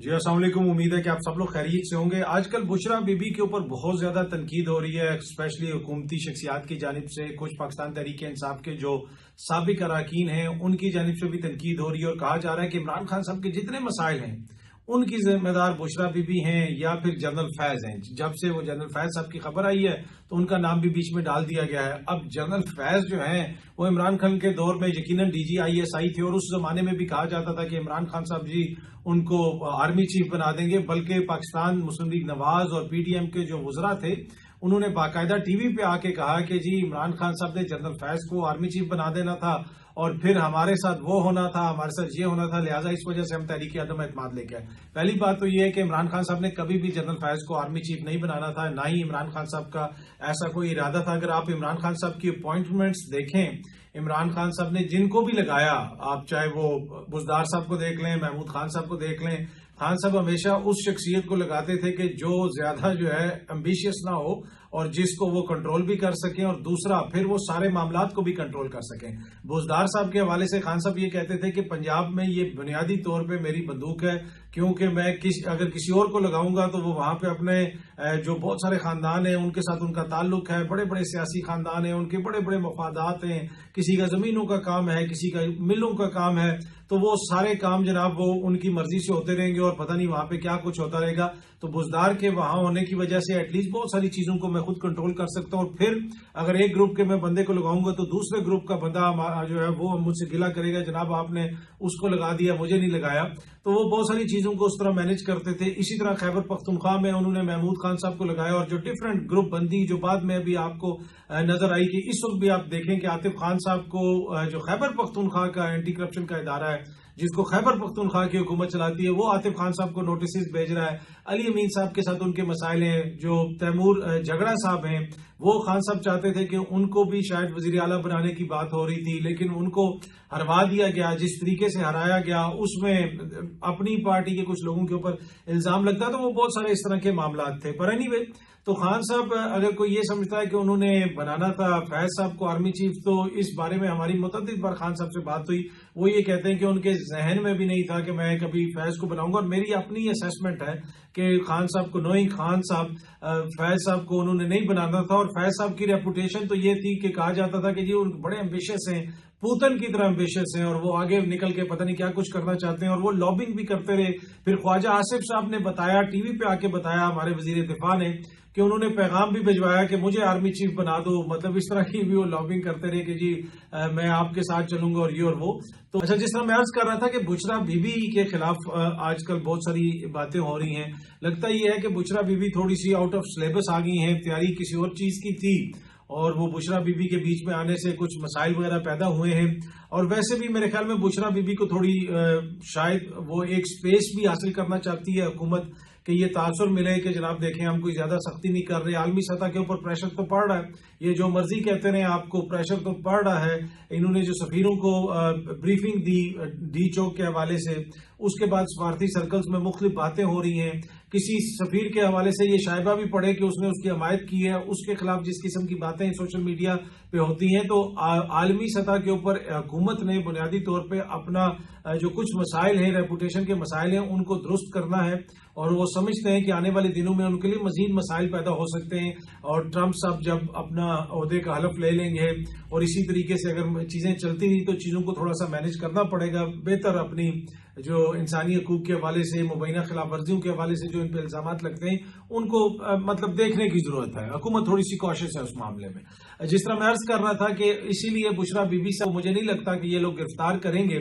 جی السلام علیکم، امید ہے کہ آپ سب لوگ خیریت سے ہوں گے۔ آج کل بشرا بی بی کے اوپر بہت زیادہ تنقید ہو رہی ہے، اسپیشلی حکومتی شخصیات کی جانب سے۔ کچھ پاکستان تحریک انصاف کے جو سابق اراکین ہیں ان کی جانب سے بھی تنقید ہو رہی ہے، اور کہا جا رہا ہے کہ عمران خان صاحب کے جتنے مسائل ہیں ان کی ذمہ دار بشرا بی بی ہیں یا پھر جنرل فیض ہیں۔ جب سے وہ جنرل فیض صاحب کی خبر آئی ہے تو ان کا نام بھی بیچ میں ڈال دیا گیا ہے۔ اب جنرل فیض جو ہیں وہ عمران خان کے دور میں یقیناً D G I S I تھے، اور اس زمانے میں بھی کہا جاتا تھا کہ عمران خان صاحب جی ان کو آرمی چیف بنا دیں گے، بلکہ پاکستان مسلم لیگ نواز اور پی ڈی ایم کے جو وزراء تھے انہوں نے باقاعدہ ٹی وی پہ آ کے کہا کہ جی عمران خان صاحب نے جنرل فیض کو آرمی چیف بنا دینا تھا، اور پھر ہمارے ساتھ وہ ہونا تھا، ہمارے ساتھ یہ ہونا تھا، لہٰذا اس وجہ سے ہم تحریک عدم اعتماد لے کے آئے۔ پہلی بات تو یہ ہے کہ عمران خان صاحب نے کبھی بھی جنرل فیض کو آرمی چیف نہیں بنانا تھا، نہ ہی عمران خان صاحب کا ایسا کوئی ارادہ تھا۔ اگر آپ عمران خان صاحب کی اپوائنٹمنٹس دیکھیں، عمران خان صاحب نے جن کو بھی لگایا، آپ چاہے وہ بزدار صاحب کو دیکھ لیں، محمود خان صاحب کو دیکھ لیں، خان صاحب ہمیشہ اس شخصیت کو لگاتے تھے کہ جو زیادہ جو ہے ایمبیشیس نہ ہو اور جس کو وہ کنٹرول بھی کر سکیں، اور دوسرا پھر وہ سارے معاملات کو بھی کنٹرول کر سکیں۔ بزدار صاحب کے حوالے سے خان صاحب یہ کہتے تھے کہ پنجاب میں یہ بنیادی طور پہ میری بندوق ہے، کیونکہ میں اگر کسی اور کو لگاؤں گا تو وہ وہاں پہ اپنے جو بہت سارے خاندان ہیں ان کے ساتھ ان کا تعلق ہے، بڑے بڑے سیاسی خاندان ہیں، ان کے بڑے بڑے مفادات ہیں، کسی کا زمینوں کا کام ہے، کسی کا ملوں کا کام ہے، تو وہ سارے کام جناب وہ ان کی مرضی سے ہوتے رہیں گے اور پتہ نہیں وہاں پہ کیا کچھ ہوتا رہے گا۔ تو بزدار کے وہاں ہونے کی وجہ سے ایٹ لیسٹ بہت ساری چیزوں کو میں خود کنٹرول کر سکتا ہوں، اور پھر اگر ایک گروپ کے میں بندے کو لگاؤں گا تو دوسرے گروپ کا بندہ جو ہے وہ مجھ سے گلہ کرے گا، جناب آپ نے اس کو لگا دیا، مجھے نہیں لگایا۔ تو وہ بہت ساری چیزوں کو اس طرح مینج کرتے تھے۔ اسی طرح خیبر پختونخوا میں انہوں نے محمود خان صاحب کو لگایا، اور جو ڈفرینٹ گروپ بندی جو بعد میں بھی آپ کو نظر آئی کہ اس وقت بھی آپ دیکھیں کہ عاطف خان صاحب کو جو خیبر پختونخوا کا اینٹی کرپشن کا ادارہ ہے جس کو خیبر پختونخوا کی حکومت چلاتی ہے، وہ عاطف خان صاحب کو نوٹسز بھیج رہا ہے۔ علی امین صاحب کے ساتھ ان کے مسائل ہیں، جو تیمور جھگڑا صاحب ہیں وہ خان صاحب چاہتے تھے کہ ان کو بھی شاید وزیر اعلیٰ بنانے کی بات ہو رہی تھی، لیکن ان کو ہروا دیا گیا۔ جس طریقے سے ہرایا گیا اس میں اپنی پارٹی کے کچھ لوگوں کے اوپر الزام لگتا، تو وہ بہت سارے اس طرح کے معاملات تھے۔ پر اینی وے تو خان صاحب اگر کوئی یہ سمجھتا ہے کہ انہوں نے بنانا تھا فیض صاحب کو آرمی چیف، تو اس بارے میں ہماری متعدد بار خان صاحب سے بات ہوئی، وہ یہ کہتے ہیں کہ ان کے ذہن میں بھی نہیں تھا کہ میں کبھی فیض کو بناؤں گا۔ اور میری اپنی اسیسمنٹ ہے کہ خان صاحب کو نوئنگ خان صاحب فیض صاحب کو انہوں نے نہیں بنانا تھا، اور فیض صاحب کی ریپوٹیشن تو یہ تھی کہ کہا جاتا تھا کہ جی ان بڑے ایمبیشس ہیں، پوتن کی طرح ایمبیشس ہیں، اور وہ آگے نکل کے پتہ نہیں کیا کچھ کرنا چاہتے ہیں، اور وہ لابنگ بھی کرتے رہے۔ پھر خواجہ آصف صاحب نے بتایا، ٹی وی پہ آ کے بتایا ہمارے وزیر دفاع نے، کہ انہوں نے پیغام بھی بھجوایا کہ مجھے آرمی چیف بنا دو، مطلب اس طرح کی بھی وہ لابنگ کرتے رہے کہ جی میں آپ کے ساتھ چلوں گا اور یہ اور وہ۔ تو اچھا، جس طرح میں عرض کر رہا تھا کہ بشرا بی بی کے خلاف آج کل بہت ساری باتیں ہو رہی ہیں، لگتا یہ ہے کہ بشرا بی بی تھوڑی سی آؤٹ آف سلیبس آ گئی ہیں، تیاری کسی اور چیز کی تھی، اور وہ بشرا بی بی کے بیچ میں آنے سے کچھ مسائل وغیرہ پیدا ہوئے ہیں۔ اور ویسے بھی میرے خیال میں بشرا بی بی کو تھوڑی شاید وہ ایک سپیس بھی حاصل کرنا چاہتی ہے حکومت، کہ یہ تاثر ملے کہ جناب دیکھیں ہم کوئی زیادہ سختی نہیں کر رہے، عالمی سطح کے اوپر پریشر تو پڑ رہا ہے، یہ جو مرضی کہتے رہے آپ کو، پریشر تو پڑ رہا ہے۔ انہوں نے جو سفیروں کو بریفنگ دی ڈی چوک کے حوالے سے، اس کے بعد سفارتی سرکلز میں مختلف باتیں ہو رہی ہیں، کسی سفیر کے حوالے سے یہ شائبہ بھی پڑے کہ اس نے اس کی حمایت کی ہے، اس کے خلاف جس قسم کی باتیں سوشل میڈیا پہ ہوتی ہیں۔ تو عالمی سطح کے اوپر حکومت نے بنیادی طور پہ اپنا جو کچھ مسائل ہیں، ریپوٹیشن کے مسائل ہیں، ان کو درست کرنا ہے، اور وہ سمجھتے ہیں کہ آنے والے دنوں میں ان کے لیے مزید مسائل پیدا ہو سکتے ہیں، اور ٹرمپ صاحب جب اپنا عہدے کا حلف لے لیں گے، اور اسی طریقے سے اگر چیزیں چلتی رہی تو چیزوں کو تھوڑا سا مینج کرنا پڑے گا بہتر، اپنی جو انسانی حقوق کے حوالے سے، مبینہ خلاف ورزیوں کے حوالے سے جو ان پہ الزامات لگتے ہیں ان کو مطلب دیکھنے کی ضرورت ہے۔ حکومت تھوڑی سی کوشش ہے اس معاملے میں۔ جس طرح میں عرض کر رہا تھا کہ اسی لیے بشرا بی بی صاحب مجھے نہیں لگتا کہ یہ لوگ گرفتار کریں گے،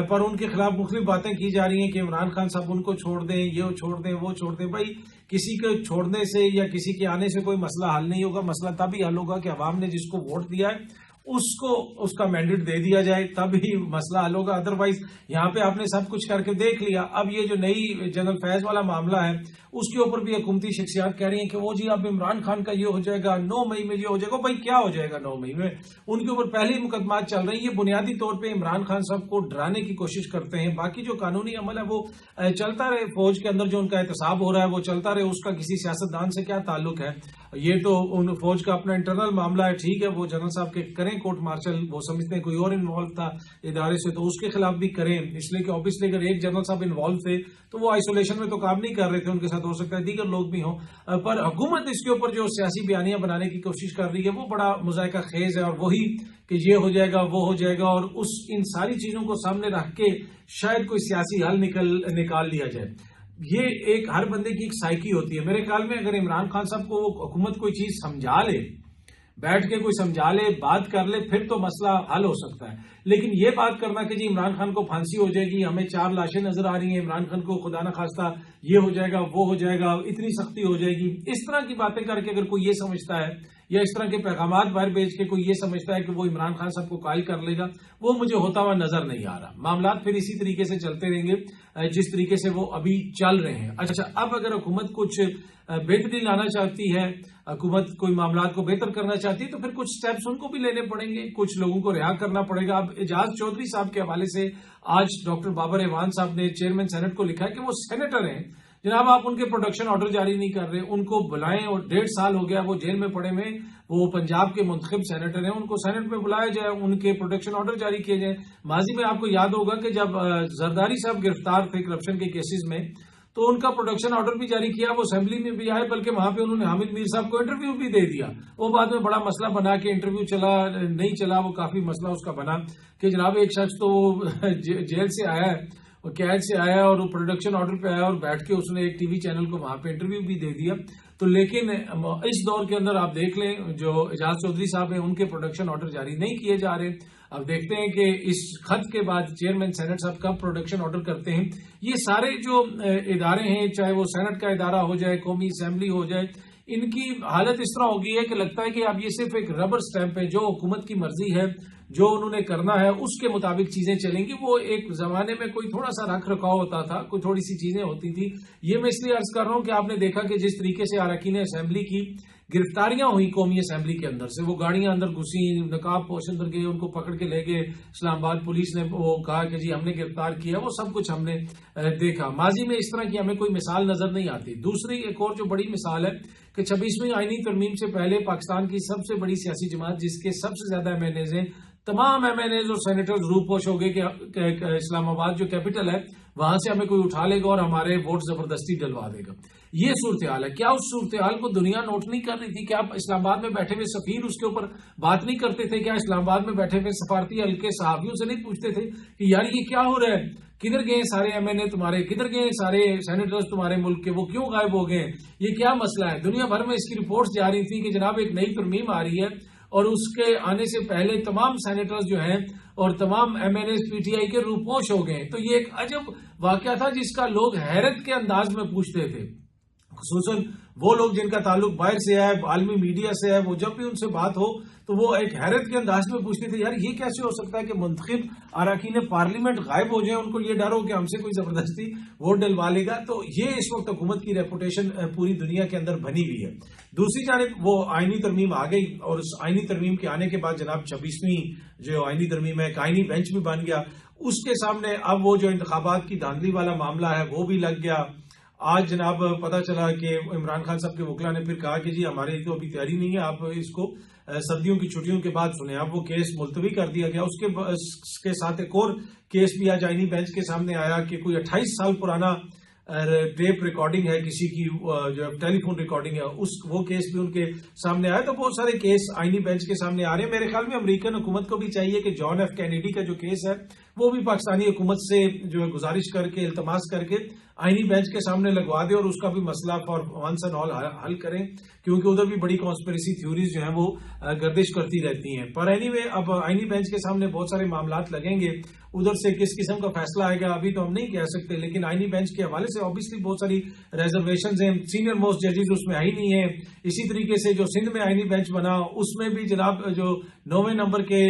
پر ان کے خلاف مختلف باتیں کی جا رہی ہیں کہ عمران خان صاحب ان کو چھوڑ دیں، یہ چھوڑ دیں، وہ چھوڑ دیں۔ بھائی کسی کو چھوڑنے سے یا کسی کے آنے سے کوئی مسئلہ حل نہیں ہوگا، مسئلہ تب ہی حل ہوگا کہ عوام نے جس کو ووٹ دیا ہے اس کو اس کا مینڈیٹ دے دیا جائے، تب ہی مسئلہ حل ہوگا۔ ادروائز یہاں پہ آپ نے سب کچھ کر کے دیکھ لیا۔ اب یہ جو نئی جنرل فیض والا معاملہ ہے اس کے اوپر بھی حکومتی شخصیات کہہ رہی ہیں کہ وہ جی اب عمران خان کا یہ ہو جائے گا، 9 مئی میں یہ ہو جائے گا۔ بھائی کیا ہو جائے گا 9 مئی میں؟ ان کے اوپر پہلے ہی مقدمات چل رہے ہیں۔ یہ بنیادی طور پہ عمران خان صاحب کو ڈرانے کی کوشش کرتے ہیں، باقی جو قانونی عمل ہے وہ چلتا رہے، فوج کے اندر جو ان کا احتساب ہو رہا ہے وہ چلتا رہے، اس کا کسی سیاستدان سے کیا تعلق ہے؟ یہ تو ان فوج کا اپنا انٹرنل معاملہ ہے، ٹھیک ہے وہ جنرل صاحب کے کریں کریں کورٹ مارشل، وہ سمجھتے ہیں کوئی اور انوالو تھا ادارے سے تو اس کے خلاف بھی کریں، اس لیے کہ آبویسلی اگر ایک جنرل صاحب انوالو تھے تو وہ آئسولیشن میں تو کام نہیں کر رہے تھے، ان کے ساتھ ہو سکتا ہے دیگر لوگ بھی ہوں، پر حکومت اس کے اوپر جو سیاسی بیانیاں بنانے کی کوشش کر رہی ہے وہ بڑا مذائقہ خیز ہے، اور وہی کہ یہ ہو جائے گا وہ ہو جائے گا، اور ان ساری چیزوں کو سامنے رکھ کے شاید کوئی سیاسی حل نکال لیا جائے۔ یہ ایک ہر بندے کی ایک سائیکی ہوتی ہے، میرے خیال میں اگر عمران خان صاحب کو حکومت کوئی چیز سمجھا لے، بیٹھ کے کوئی سمجھا لے، بات کر لے، پھر تو مسئلہ حل ہو سکتا ہے، لیکن یہ بات کرنا کہ جی عمران خان کو پھانسی ہو جائے گی، ہمیں 4 لاشیں نظر آ رہی ہیں، عمران خان کو خدا نہ خواستہ یہ ہو جائے گا وہ ہو جائے گا، اتنی سختی ہو جائے گی، اس طرح کی باتیں کر کے اگر کوئی یہ سمجھتا ہے یا اس طرح کے پیغامات باہر بھیج کے کوئی یہ سمجھتا ہے کہ وہ عمران خان صاحب کو قائل کر لے گا، وہ مجھے ہوتا ہوا نظر نہیں آ رہا۔ معاملات پھر اسی طریقے سے چلتے رہیں گے جس طریقے سے وہ ابھی چل رہے ہیں۔ اچھا، اب اگر حکومت کچھ بہتری لانا چاہتی ہے، حکومت کوئی معاملات کو بہتر کرنا چاہتی ہے تو پھر کچھ سٹیپس ان کو بھی لینے پڑیں گے، کچھ لوگوں کو رہا کرنا پڑے گا۔ اب اعجاز چودھری صاحب کے حوالے سے آج ڈاکٹر بابر ایوان صاحب نے چیئرمین سینٹ کو لکھا کہ وہ سینیٹر ہیں، جناب آپ ان کے پروڈکشن آرڈر جاری نہیں کر رہے، ان کو بلائیں، اور 1.5 سال ہو گیا وہ جیل میں پڑے ہوئے، وہ پنجاب کے منتخب سینیٹر ہیں، ان کو سینٹ میں بلایا جائے، ان کے پروڈکشن آرڈر جاری کیے جائیں۔ ماضی میں آپ کو یاد ہوگا کہ جب زرداری صاحب گرفتار تھے کرپشن کے کیسز میں تو ان کا پروڈکشن آرڈر بھی جاری کیا، وہ اسمبلی میں بھی آئے، بلکہ وہاں پہ انہوں نے حامد میر صاحب کو انٹرویو بھی دے دیا، وہ بعد میں بڑا مسئلہ بنا کہ انٹرویو چلا نہیں چلا، وہ کافی مسئلہ اس کا بنا کہ جناب ایک شخص تو جیل سے آیا ہے، وہ قید سے آیا اور وہ پروڈکشن آرڈر پہ آیا اور بیٹھ کے اس نے ایک ٹی وی چینل کو وہاں پہ انٹرویو بھی دے دیا۔ تو لیکن اس دور کے اندر آپ دیکھ لیں جو اعجاز چودھری صاحب ہیں ان کے پروڈکشن آرڈر جاری نہیں کیے جا رہے۔ اب دیکھتے ہیں کہ اس خط کے بعد چیئرمین سینٹ صاحب کب پروڈکشن آرڈر کرتے ہیں۔ یہ سارے جو ادارے ہیں، چاہے وہ سینٹ کا ادارہ ہو جائے، قومی اسمبلی ہو جائے، ان کی حالت اس طرح ہو گئی ہے کہ لگتا ہے کہ اب یہ صرف ایک ربر سٹیمپ ہے، جو حکومت کی مرضی ہے، جو انہوں نے کرنا ہے اس کے مطابق چیزیں چلیں گی۔ وہ ایک زمانے میں کوئی تھوڑا سا رکھ رکھاؤ ہوتا تھا، کوئی تھوڑی سی چیزیں ہوتی تھی۔ یہ میں اس لیے عرض کر رہا ہوں کہ آپ نے دیکھا کہ جس طریقے سے اراکین اسمبلی کی گرفتاریاں ہوئی قومی اسمبلی کے اندر سے، وہ گاڑیاں اندر گھسی، نقاب پوش اندر گئے، ان کو پکڑ کے لے گئے، اسلام آباد پولیس نے وہ کہا کہ جی ہم نے گرفتار کیا، وہ سب کچھ ہم نے دیکھا۔ ماضی میں اس طرح کی ہمیں کوئی مثال نظر نہیں آتی۔ دوسری ایک اور جو بڑی مثال ہے کہ 26ویں آئینی ترمیم سے پہلے پاکستان کی سب سے بڑی سیاسی جماعت جس کے سب سے زیادہ ایم این ایز ہیں، تمام ایم این ایز اور سینیٹرز روح پوش ہو گئے کہ اسلام آباد جو کیپٹل ہے وہاں سے ہمیں کوئی اٹھا لے گا اور ہمارے ووٹ زبردستی ڈلوا دے گا۔ یہ صورتحال ہے۔ کیا اس صورتحال کو دنیا نوٹ نہیں کر رہی تھی؟ کیا اسلام آباد میں بیٹھے ہوئے سفیر اس کے اوپر بات نہیں کرتے تھے؟ کیا اسلام آباد میں بیٹھے ہوئے سفارتی حلقے صحافیوں سے نہیں پوچھتے تھے کہ یار یہ کیا ہو رہا ہے، کدھر گئے سارے ایم این اے تمہارے، کدھر گئے سارے سینیٹرز تمہارے ملک کے، وہ کیوں غائب ہو گئے، یہ کیا مسئلہ ہے؟ دنیا بھر میں اس کی رپورٹس جا رہی تھی کہ جناب ایک نئی ترمیم آ رہی ہے اور اس کے آنے سے پہلے تمام سینیٹرز جو ہیں اور تمام M N As P T I کے روپوش ہو گئے۔ تو یہ ایک عجب واقعہ تھا جس کا لوگ حیرت کے انداز میں پوچھتے تھے، خصوصاً وہ لوگ جن کا تعلق باہر سے ہے، عالمی میڈیا سے ہے، وہ جب بھی ان سے بات ہو تو وہ ایک حیرت کے انداز میں پوچھتے تھے یار یہ کیسے ہو سکتا ہے کہ منتخب اراکین پارلیمنٹ غائب ہو جائیں، ان کو یہ ڈر ہو کہ ہم سے کوئی زبردستی ووٹ ڈلوا لے گا۔ تو یہ اس وقت حکومت کی ریپوٹیشن پوری دنیا کے اندر بنی ہوئی ہے۔ دوسری جانب وہ آئینی ترمیم آ گئی اور اس آئینی ترمیم کے آنے کے بعد جناب 26ویں جو آئینی ترمیم ہے ایک آئینی بینچ بھی بن گیا، اس کے سامنے اب وہ جو انتخابات کی دھاندلی والا معاملہ ہے وہ بھی لگ گیا۔ آج جناب پتا چلا کہ عمران خان صاحب کے وکلا نے پھر کہا کہ جی ہماری تو ابھی تیاری نہیں ہے، آپ اس کو سردیوں کی چھٹیوں کے بعد سنیں۔ اب وہ کیس ملتوی کر دیا گیا۔ اس کے ساتھ ایک اور کیس بھی آج آئینی بینچ کے سامنے آیا کہ کوئی 28 سال پرانا ٹیپ ریکارڈنگ ہے کسی کی، جو ٹیلی فون ریکارڈنگ ہے، وہ کیس بھی ان کے سامنے آیا۔ تو بہت سارے کیس آئینی بینچ کے سامنے آ رہے ہیں۔ میرے خیال میں امریکن حکومت کو بھی چاہیے کہ جان ایف کینیڈی کا جو کیس ہے وہ بھی پاکستانی حکومت سے جو ہے گزارش کر کے، التماس کر کے آئینی بینچ کے سامنے لگوا دے اور اس کا بھی مسئلہ فار ونس اینڈ آل حل کریں، کیونکہ ادھر بھی بڑی کانسپریسی تھیوریز جو ہیں وہ گردش کرتی رہتی ہیں۔ پر اینی وے اب آئینی بینچ کے سامنے بہت سارے معاملات لگیں گے، ادھر سے کس قسم کا فیصلہ آئے گا ابھی تو ہم نہیں کہہ سکتے، لیکن آئینی بینچ کے حوالے سے آبویسلی بہت ساری ریزرویشنز ہیں۔ سینئر موسٹ ججز اس میں آئی نہیں ہیں۔ اسی طریقے سے جو سندھ میں آئینی بینچ بنا اس میں بھی جناب جو 9ویں نمبر کے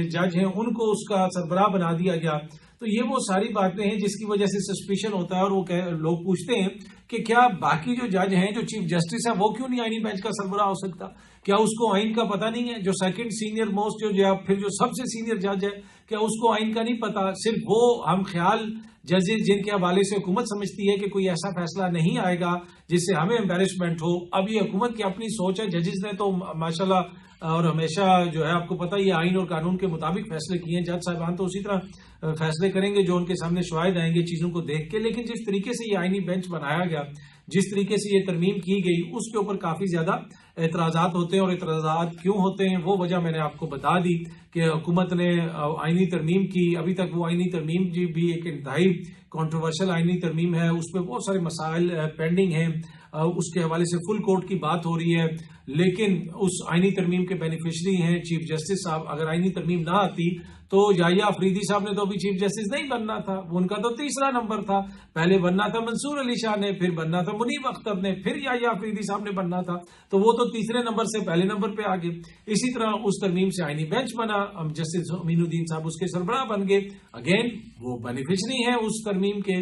جج ہیں ان کو اس کا سربراہ بنا دیا گیا۔ تو یہ وہ ساری باتیں ہیں جس کی وجہ سے سسپیشن ہوتا ہے اور وہ لوگ پوچھتے ہیں کہ کیا باقی جو جج ہیں، جو چیف جسٹس ہے، وہ کیوں نہیں آئینی بینچ کا سربراہ ہو سکتا؟ کیا اس کو آئین کا پتہ نہیں ہے؟ جو سیکنڈ سینئر موسٹ پھر جو سب سے سینئر جج ہے، کیا اس کو آئین کا نہیں پتا؟ صرف وہ ہم خیال ججز جن کے حوالے سے حکومت سمجھتی ہے کہ کوئی ایسا فیصلہ نہیں آئے گا جس سے ہمیں امبیرسمنٹ ہو۔ اب یہ حکومت کی اپنی سوچ ہے۔ ججز نے تو ماشاءاللہ اور ہمیشہ جو ہے آپ کو پتہ یہ آئین اور قانون کے مطابق فیصلے کیے ہیں. جج صاحبان تو اسی طرح فیصلے کریں گے جو ان کے سامنے شواہد آئیں گے چیزوں کو دیکھ کے. لیکن جس طریقے سے یہ آئینی بینچ بنایا گیا, جس طریقے سے یہ ترمیم کی گئی, اس کے اوپر کافی زیادہ اعتراضات ہوتے ہیں. اور اعتراضات کیوں ہوتے ہیں وہ وجہ میں نے آپ کو بتا دی کہ حکومت نے آئینی ترمیم کی. ابھی تک وہ آئینی ترمیم بھی ایک انتہائی کنٹروورشل آئینی ترمیم ہے, اس پہ بہت سارے مسائل پینڈنگ ہیں. اس کے حوالے سے فل کورٹ کی بات ہو رہی ہے, لیکن اس آئینی ترمیم کے بینیفیشری ہیں چیف جسٹس صاحب. اگر آئینی ترمیم نہ آتی تو یحییٰ آفریدی صاحب نے تو ابھی چیف جسٹس نہیں بننا تھا, وہ ان کا تو تیسرا نمبر تھا. پہلے بننا تھا منصور علی شاہ نے, پھر بننا تھا منیب اختر نے, پھر یحییٰ آفریدی صاحب نے بننا تھا. تو وہ تو تیسرے نمبر سے پہلے نمبر پہ آ گئے. اسی طرح اس ترمیم سے آئینی بینچ بنا, جسٹس امین الدین صاحب اس کے سربراہ بن گئے. اگین وہ بینیفیشری ہیں اس ترمیم کے,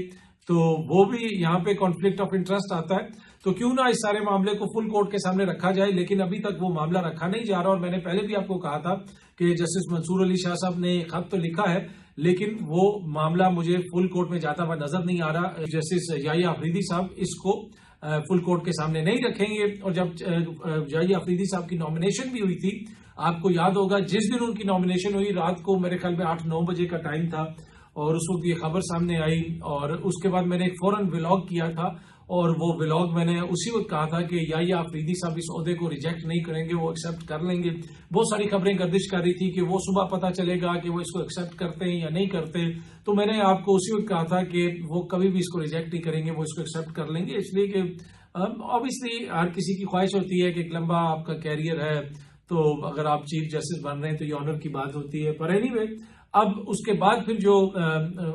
تو وہ بھی یہاں پہ کانفلکٹ آف انٹرسٹ آتا ہے. تو کیوں نہ اس سارے معاملے کو فل کورٹ کے سامنے رکھا جائے, لیکن ابھی تک وہ معاملہ رکھا نہیں جا رہا. اور میں نے پہلے بھی آپ کو کہا تھا کہ جسٹس منصور علی شاہ صاحب نے خط تو لکھا ہے, لیکن وہ معاملہ مجھے فل کورٹ میں جاتا ہوا نظر نہیں آ رہا. جسٹس یحییٰ آفریدی صاحب اس کو فل کورٹ کے سامنے نہیں رکھیں گے. اور جب یحییٰ آفریدی صاحب کی نامینیشن بھی ہوئی تھی, آپ کو یاد ہوگا جس دن ان کی نامینیشن ہوئی رات کو میرے خیال میں 8-9 بجے کا ٹائم تھا, اور اس وقت یہ خبر سامنے آئی. اور اس کے بعد میں نے ایک فوراً ولاگ کیا تھا, اور وہ ولاگ میں نے اسی وقت کہا تھا کہ یحییٰ آفریدی صاحب اس عہدے کو ریجیکٹ نہیں کریں گے, وہ ایکسیپٹ کر لیں گے. بہت ساری خبریں گردش کر رہی تھی کہ وہ صبح پتہ چلے گا کہ وہ اس کو ایکسیپٹ کرتے ہیں یا نہیں کرتے. تو میں نے آپ کو اسی وقت کہا تھا کہ وہ کبھی بھی اس کو ریجیکٹ نہیں کریں گے, وہ اس کو ایکسیپٹ کر لیں گے. اس لیے کہ obviously ہر کسی کی خواہش ہوتی ہے کہ ایک لمبا آپ کا کیریئر ہے, تو اگر آپ چیف جسٹس بن رہے ہیں تو یہ آنر کی بات ہوتی ہے. پر اینی وے, اب اس کے بعد پھر جو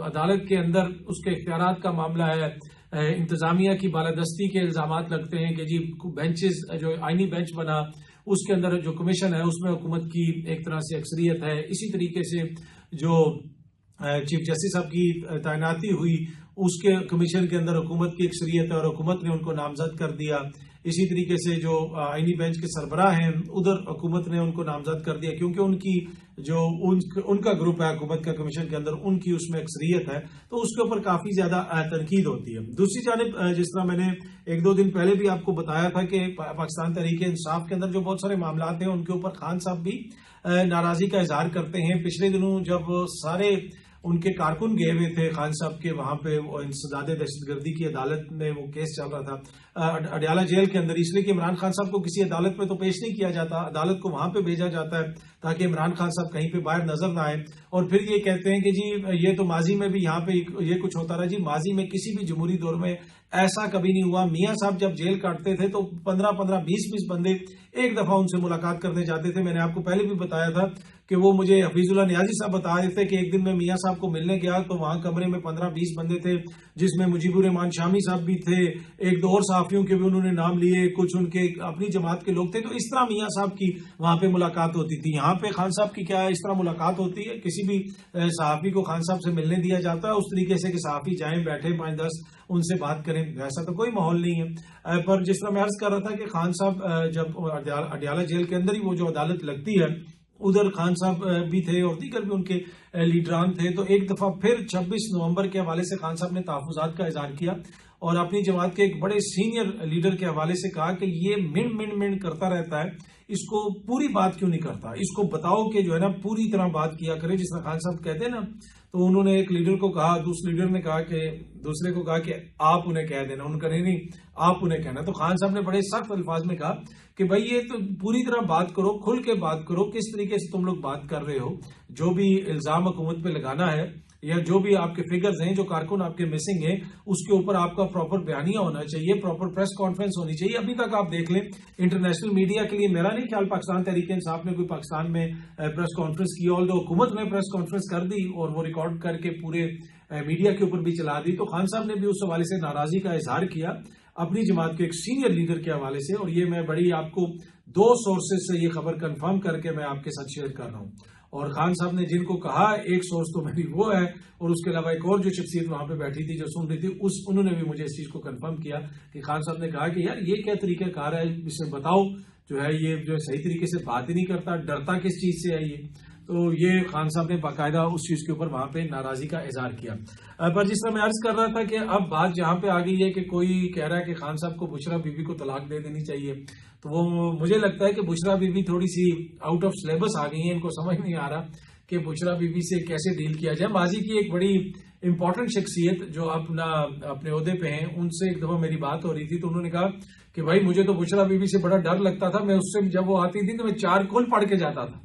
عدالت کے اندر اس کے اختیارات کا معاملہ ہے, انتظامیہ کی بالادستی کے الزامات لگتے ہیں کہ جی بینچز جو آئینی بینچ بنا اس کے اندر جو کمیشن ہے اس میں حکومت کی ایک طرح سے اکثریت ہے. اسی طریقے سے جو چیف جسٹس صاحب کی تعیناتی ہوئی اس کے کمیشن کے اندر حکومت کی اکثریت ہے اور حکومت نے ان کو نامزد کر دیا. اسی طریقے سے جو آئینی بینچ کے سربراہ ہیں ادھر حکومت نے ان کو نامزد کر دیا, کیونکہ ان کی جو ان کا گروپ ہے حکومت کا کمیشن کے اندر, ان کی اس میں اکثریت ہے, تو اس کے اوپر کافی زیادہ تنقید ہوتی ہے. دوسری جانب جس طرح میں نے 1-2 دن پہلے بھی آپ کو بتایا تھا کہ پاکستان تحریک انصاف کے اندر جو بہت سارے معاملات ہیں ان کے اوپر خان صاحب بھی ناراضی کا اظہار کرتے ہیں. پچھلے دنوں جب سارے ان کے کارکن گئے ہوئے تھے خان صاحب کے وہاں پہ انسداد دہشت گردی کی عدالت میں وہ کیس چل رہا تھا اڈیالہ جیل کے اندر, اس لیے کہ عمران خان صاحب کو کسی عدالت میں تو پیش نہیں کیا جاتا, عدالت کو وہاں پہ بھیجا جاتا ہے تاکہ عمران خان صاحب کہیں پہ باہر نظر نہ آئے. اور پھر یہ کہتے ہیں کہ جی یہ تو ماضی میں بھی یہاں پہ یہ کچھ ہوتا رہا. جی ماضی میں کسی بھی جمہوری دور میں ایسا کبھی نہیں ہوا. میاں صاحب جب جیل کاٹتے تھے تو 15-15 20 بندے ایک دفعہ ان سے ملاقات کرنے جاتے تھے. میں نے آپ کو پہلے بھی بتایا تھا کہ وہ مجھے حفیظ اللہ نیازی صاحب بتا رہے تھے کہ ایک دن میں میاں صاحب کو ملنے گیا تو وہاں کمرے میں 15-20 بندے تھے, جس میں مجیب الرحمان شامی صاحب بھی تھے, 1-2 اور صحافیوں کے بھی انہوں نے نام لیے, کچھ ان کے اپنی جماعت کے لوگ تھے. تو اس طرح میاں صاحب کی وہاں پہ ملاقات ہوتی تھی. یہاں پہ خان صاحب کی کیا اس طرح ملاقات ہوتی ہے؟ کسی بھی صحافی کو خان صاحب سے ملنے دیا جاتا ہے اس طریقے سے کہ صحافی جائیں بیٹھے 5-10 ان سے بات کریں؟ ایسا تو کوئی ماحول نہیں ہے. پر جس طرح میں عرض کر رہا تھا کہ خان صاحب جب اڈیالہ جیل کے اندر ہی وہ جو عدالت لگتی ہے ادھر خان صاحب بھی تھے اور دیگر بھی ان کے لیڈران تھے. تو ایک دفعہ پھر 26 نومبر کے حوالے سے خان صاحب نے تحفظات کا اظہار کیا اور اپنی جماعت کے ایک بڑے سینئر لیڈر کے حوالے سے کہا کہ یہ منڈ کرتا رہتا ہے, اس کو پوری بات کیوں نہیں کرتا, اس کو بتاؤ کہ جو ہے نا پوری طرح بات کیا کرے, جس طرح خان صاحب کہتے ہیں نا. تو انہوں نے ایک لیڈر کو کہا, دوسرے لیڈر نے کہا کہ دوسرے کو کہا کہ آپ انہیں کہہ دینا, ان کا نہیں آپ انہیں کہنا. تو خان صاحب نے بڑے سخت الفاظ میں کہا کہ بھائی یہ تو پوری طرح بات کرو, کھل کے بات کرو, کس طریقے سے تم لوگ بات کر رہے ہو, جو بھی الزام حکومت پہ لگانا ہے یا جو بھی آپ کے فگرز ہیں, جو کارکن آپ کے مسنگ ہیں, اس کے اوپر آپ کا پراپر بیانیہ ہونا چاہیے, پراپر پریس کانفرنس ہونی چاہیے. ابھی تک آپ دیکھ لیں انٹرنیشنل میڈیا کے لیے میرا نہیں خیال پاکستان تحریک انصاف نے کوئی پاکستان میں پریس کانفرنس کی, آلدو حکومت نے پریس کانفرنس کر دی اور وہ ریکارڈ کر کے پورے میڈیا کے اوپر بھی چلا دی. تو خان صاحب نے بھی اس حوالے سے ناراضی کا اظہار کیا اپنی جماعت کے ایک سینئر لیڈر کے حوالے سے, اور یہ میں بڑی آپ کو 2 سورسز سے یہ خبر کنفرم کر کے میں آپ کے ساتھ شیئر کر رہا ہوں. اور خان صاحب نے جن کو کہا ایک سورس تو میری وہ ہے, اور اس کے علاوہ ایک اور جو شخصیت وہاں پہ بیٹھی تھی جو سن رہی تھی انہوں نے بھی مجھے اس چیز کو کنفرم کیا کہ خان صاحب نے کہا کہ یار یہ کیا طریقہ کار ہے, اس میں بتاؤ جو ہے یہ جو صحیح طریقے سے بات ہی نہیں کرتا, ڈرتا کس چیز سے ہے یہ. تو یہ خان صاحب نے باقاعدہ اس چیز کے اوپر وہاں پہ ناراضی کا اظہار کیا. پر جس طرح میں عرض کر رہا تھا کہ اب بات جہاں پہ آ گئی ہے کہ کوئی کہہ رہا ہے کہ خان صاحب کو بشرا بی بی کو طلاق دے دینی چاہیے، تو وہ مجھے لگتا ہے کہ بشرا بی بی تھوڑی سی آؤٹ آف سلیبس آ گئی ہیں. ان کو سمجھ نہیں آ رہا کہ بشرا بی بی سے کیسے ڈیل کیا جائے. ماضی کی ایک بڑی امپورٹنٹ شخصیت جو اپنے عہدے پہ ہیں، ان سے ایک دفعہ میری بات ہو رہی تھی تو انہوں نے کہا کہ بھائی مجھے تو بشرا بی بی سے بڑا ڈر لگتا تھا، میں اس سے جب وہ آتی تھی تو میں 4 کھول پڑھ کے جاتا تھا.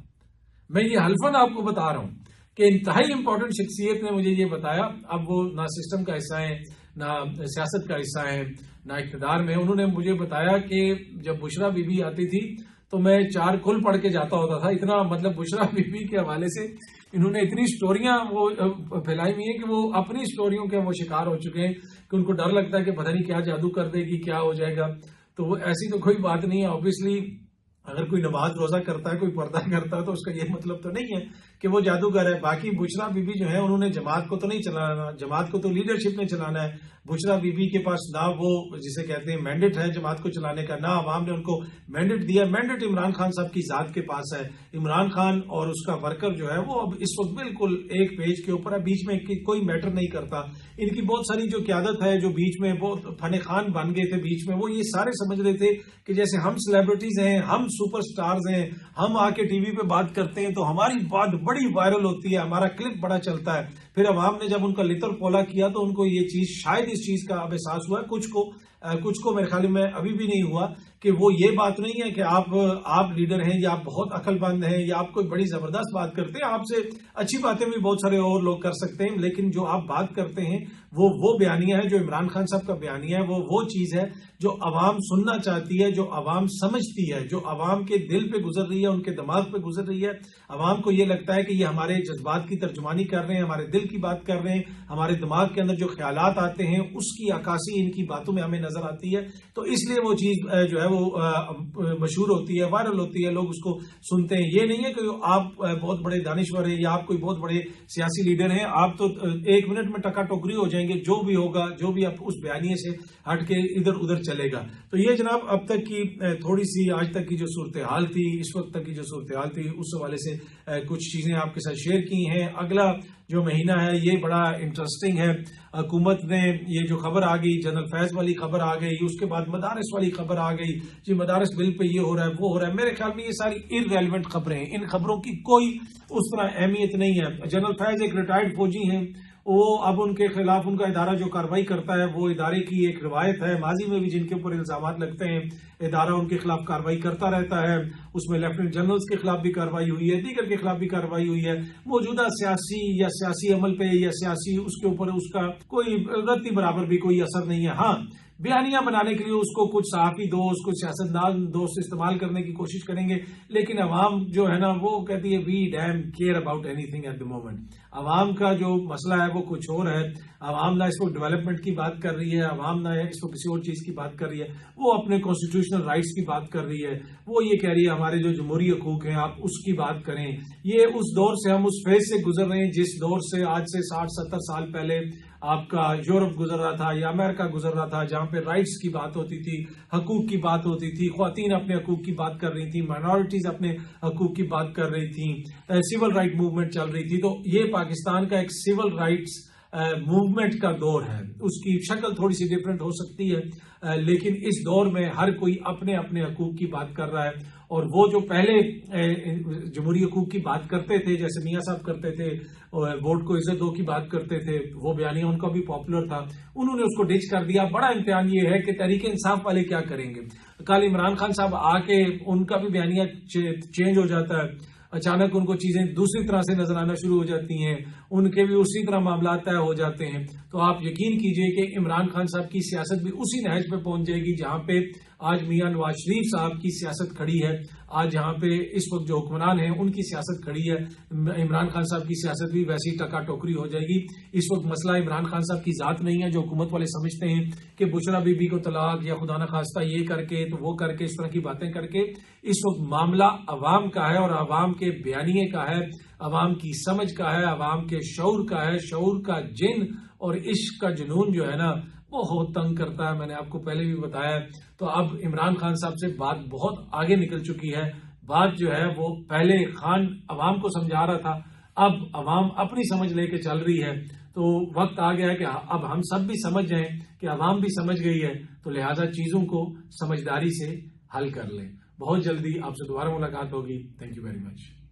میں یہ حلفاً آپ کو بتا رہا ہوں کہ انتہائی امپورٹنٹ شخصیت نے مجھے یہ بتایا. اب وہ نہ سسٹم کا حصہ ہیں، نہ سیاست کا حصہ ہیں، نہ اقتدار میں. انہوں نے مجھے بتایا کہ جب بشرا بی بی آتی تھی تو میں 4 کھل پڑھ کے جاتا ہوتا تھا. اتنا مطلب بشرا بی بی کے حوالے سے انہوں نے اتنی سٹوریاں وہ پھیلائی ہوئی ہیں کہ وہ اپنی سٹوریوں کے وہ شکار ہو چکے ہیں کہ ان کو ڈر لگتا ہے کہ پتہ نہیں کیا جادو کر دے گی، کیا ہو جائے گا. تو ایسی تو کوئی بات نہیں ہے. آبویسلی اگر کوئی نماز روزہ کرتا ہے، کوئی پردہ کرتا ہے، تو اس کا یہ مطلب تو نہیں ہے کہ وہ جادوگر ہے. باقی بشرا بی بی جو ہے انہوں نے جماعت کو تو نہیں چلانا، جماعت کو تو لیڈرشپ نے چلانا ہے. بشرا بی بی کے پاس نہ وہ جسے کہتے ہیں مینڈیٹ ہے جماعت کو چلانے کا، نہ عوام نے ان کو مینڈیٹ دیا. مینڈیٹ عمران خان صاحب کی ذات کے پاس ہے. عمران خان اور اس کا ورکر جو ہے وہ اب اس وقت بالکل ایک پیج کے اوپر ہے، بیچ میں کوئی میٹر نہیں کرتا. ان کی بہت ساری جو قیادت ہے، جو بیچ میں بہت فن خان بن گئے تھے بیچ میں، وہ یہ سارے سمجھ رہے تھے کہ جیسے ہم سیلیبریٹیز ہیں، ہم سپر سٹارز ہیں، ہم آ کے ٹی وی پہ بات کرتے ہیں تو ہماری بات بڑی وائرل ہوتی ہے، ہمارا کلپ بڑا چلتا ہے. پھر عوام نے جب ان کا لطر پولا کیا تو ان کو یہ چیز شاید اس چیز کا اب احساس ہوا ہے. کچھ کو میرے خیال میں ابھی بھی نہیں ہوا کہ وہ یہ بات نہیں ہے کہ آپ لیڈر ہیں یا آپ بہت عقل مند ہیں یا آپ کوئی بڑی زبردست بات کرتے ہیں. آپ سے اچھی باتیں بھی بہت سارے اور لوگ کر سکتے ہیں، لیکن جو آپ بات کرتے ہیں وہ بیانیہ ہے. جو عمران خان صاحب کا بیانیہ ہے وہ چیز ہے جو عوام سننا چاہتی ہے، جو عوام سمجھتی ہے، جو عوام کے دل پہ گزر رہی ہے، ان کے دماغ پہ گزر رہی ہے. عوام کو یہ لگتا ہے کہ یہ ہمارے جذبات کی ترجمانی کر رہے ہیں، ہمارے دل کی بات کر رہے ہیں، ہمارے دماغ کے اندر جو خیالات آتے ہیں اس کی عکاسی ان کی باتوں میں ہمیں نظر آتی ہے. تو اس لیے وہ چیز جو ہے وہ مشہور ہوتی ہے، وائرل ہوتی ہے، لوگ اس کو سنتے ہیں. یہ نہیں ہے کہ آپ بہت بڑے دانشور ہیں یا آپ کوئی بہت بڑے سیاسی لیڈر ہیں، آپ تو 1 منٹ میں ٹکا ٹوکری ہو جائیں گے. جو بھی ہوگا، جو بھی آپ اس بیانیے سے ہٹ کے ادھر ادھر چلے گا. تو یہ جناب اب تک کی تھوڑی سی آج تک کی جو صورتحال تھی، اس وقت تک کی جو صورتحال تھی، اس حوالے سے کچھ چیزیں آپ کے ساتھ شیئر کی ہیں. اگلا جو مہینہ ہے یہ بڑا انٹرسٹنگ ہے. حکومت نے یہ جو خبر آ گئی، جنرل فیض والی خبر آ گئی، اس کے بعد مدارس والی خبر آ گئی، جی مدارس بل پہ یہ ہو رہا ہے وہ ہو رہا ہے. میرے خیال میں یہ ساری ارریلیونٹ خبریں ہیں، ان خبروں کی کوئی اس طرح اہمیت نہیں ہے. جنرل فیض ایک ریٹائرڈ فوجی ہیں، وہ اب ان کے خلاف ان کا ادارہ جو کارروائی کرتا ہے وہ ادارے کی ایک روایت ہے. ماضی میں بھی جن کے اوپر الزامات لگتے ہیں ادارہ ان کے خلاف کارروائی کرتا رہتا ہے. اس میں لیفٹنٹ جنرلز کے خلاف بھی کارروائی ہوئی ہے، دیگر کے خلاف بھی کارروائی ہوئی ہے. موجودہ سیاسی عمل پہ یا سیاسی اس کے اوپر اس کا کوئی رتی برابر بھی کوئی اثر نہیں ہے. ہاں بیانیاں بنانے کے لیے اس کو کچھ صحافی دوست، کچھ سیاستدان دوست استعمال کرنے کی کوشش کریں گے، لیکن عوام جو ہے نا وہ کہتی ہے we damn care about anything at the moment. عوام کا جو مسئلہ ہے وہ کچھ اور ہے. عوام نہ اس کو ڈیولپمنٹ کی بات کر رہی ہے، عوام نہ اس کو کسی اور چیز کی بات کر رہی ہے، وہ اپنے کانسٹیٹیوشنل رائٹس کی بات کر رہی ہے. وہ یہ کہہ رہی ہے ہمارے جو جمہوری حقوق ہیں آپ اس کی بات کریں. یہ اس دور سے ہم اس فیز سے گزر رہے ہیں جس دور سے آج سے 60-70 سال پہلے آپ کا یورپ گزر رہا تھا یا امریکہ گزر رہا تھا، جہاں پہ رائٹس کی بات ہوتی تھی، حقوق کی بات ہوتی تھی، خواتین اپنے حقوق کی بات کر رہی تھیں، مائنورٹیز اپنے حقوق کی بات کر رہی تھیں، سول رائٹ موومنٹ چل رہی تھی. تو یہ پاکستان کا ایک سول رائٹس موومنٹ کا دور ہے. اس کی شکل تھوڑی سی ڈفرینٹ ہو سکتی ہے، لیکن اس دور میں ہر کوئی اپنے اپنے حقوق کی بات کر رہا ہے. اور وہ جو پہلے جمہوری حقوق کی بات کرتے تھے، جیسے میاں صاحب کرتے تھے، ووٹ کو عزت دو کی بات کرتے تھے، وہ بیانیہ ان کا بھی پاپولر تھا، انہوں نے اس کو ڈچ کر دیا. بڑا امتحان یہ ہے کہ تحریک انصاف والے کیا کریں گے. کل عمران خان صاحب آ کے ان کا بھی بیانیہ چینج ہو جاتا ہے، اچانک ان کو چیزیں دوسری طرح سے نظر آنا شروع ہو جاتی ہیں، ان کے بھی اسی طرح معاملات طے ہو جاتے ہیں. تو آپ یقین کیجئے کہ عمران خان صاحب کی سیاست بھی اسی نہج پہ پہنچ جائے گی جہاں پہ آج میاں نواز شریف صاحب کی سیاست کھڑی ہے. آج جہاں پہ اس وقت جو حکمران ہیں ان کی سیاست کھڑی ہے، عمران خان صاحب کی سیاست بھی ویسی ٹکا ٹوکری ہو جائے گی. اس وقت مسئلہ عمران خان صاحب کی ذات نہیں ہے جو حکومت والے سمجھتے ہیں کہ بشرا بی بی کو طلاق یا خدا نخواستہ یہ کر کے تو وہ کر کے اس طرح کی باتیں کر کے. اس وقت معاملہ عوام کا ہے اور عوام کے بیانیے کا ہے، عوام کی سمجھ کا ہے، عوام کے شعور کا ہے. شعور کا جن اور عشق کا جنون جو ہے نا بہت تنگ کرتا ہے. میں نے آپ کو پہلے بھی بتایا. تو اب عمران خان صاحب سے بات بہت آگے نکل چکی ہے. بات جو ہے وہ پہلے خان عوام کو سمجھا رہا تھا، اب عوام اپنی سمجھ لے کے چل رہی ہے، تو وقت آ گیا ہے کہ اب ہم سب بھی سمجھ جائیں کہ عوام بھی سمجھ گئی ہے، تو لہٰذا چیزوں کو سمجھداری سے حل کر لیں۔ بہت جلدی آپ سے دوبارہ ملاقات ہوگی۔ Thank you very much.